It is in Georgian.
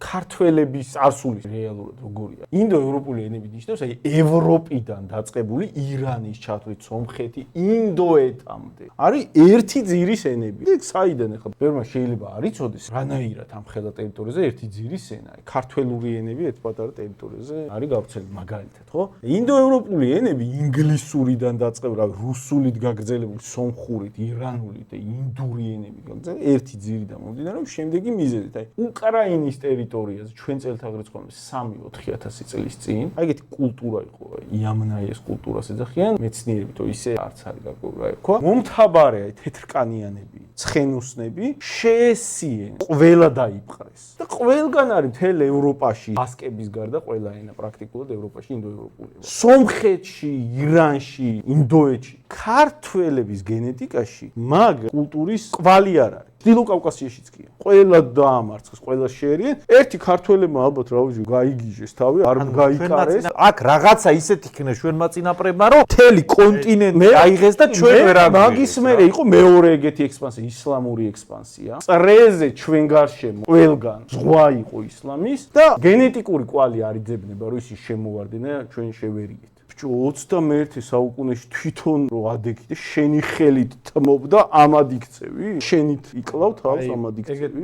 ქართველების წარსულის რეალურად როგორია. ინდოევროპული ენები ნიშნავს, აი ევროპიდან დაწყებული ირანის ჩათვლით სომხეთი, ინდოეთამდე. არის ერთი ძირის ენები. ეგ საიდან ახლა ბევრმა შეიძლება არ იცოდეს, რანაირად ამ ხელა ტერიტორიაზე ერთი ძირის ენა. ქართველური ენები ერთ პატარა ტერიტორიაზე არის გავრცელებული მაგალითად, ხო? ინდოევროპული ენები ინგლისურიდან დაწყებული, რუსულით გაგრძელებული, სომხურით, ირანულით და ინდური ენები გაგრძელებული ერთი ძირიდან მომდინარეობს შემდეგი მიზეზით. აი უკრაინის ტერიტორიაზე ჩვენ წელთაღრიცხვამდე 3-4000 წლის წინ აი ეგეთი კულტურა იყო, იამნაიეს კულტურას ეძახიან მეცნიერები, თო ისე არც არის გაკურა ერქვა. მომთაბარე აი თეთრკანიანები, ცხენოსნები შეესიენ, ყველა დაიპყრეს. და ყველგან არის მთელ ევროპაში, ბასკების გარდა ყველა ენა პრაქტიკულად ევროპაში ინდოევროპული. სომხეთში, ირანში, ინდოეთში ქართველების გენეტიკაში მაგ კულტურის კვალი არ არის. დილო კავკასიაშიც კი. ყველა დაამარცხეს, ყველა შეერიან. ერთი ქართველებმა ალბათ რა ვიცი, გაიგიჟეს თავი, არ გაიკარეს. აქ რაღაცა ისეთ იქნა ჩვენმა წინაპრებმა, რომ მთელი კონტინენტი აიღეს და ჩვენ ვერ აგვიღეს. მაგის მერე იყო მეორე ეგეთი ექსპანსია, ისლამური ექსპანსია. წრეზე ჩვენ გარშემო ყველგან ზღვა იყო ისლამის და გენეტიკური კვალი არ იძებნება, რომ ისი შემოვარდნა ჩვენ შევერიეთ. 21 საუკუნეში თვითონ რო ადექი და შენი ხელით თმობდა ამად იქცევი? შენით იკლავ თავს ამად იქცევი?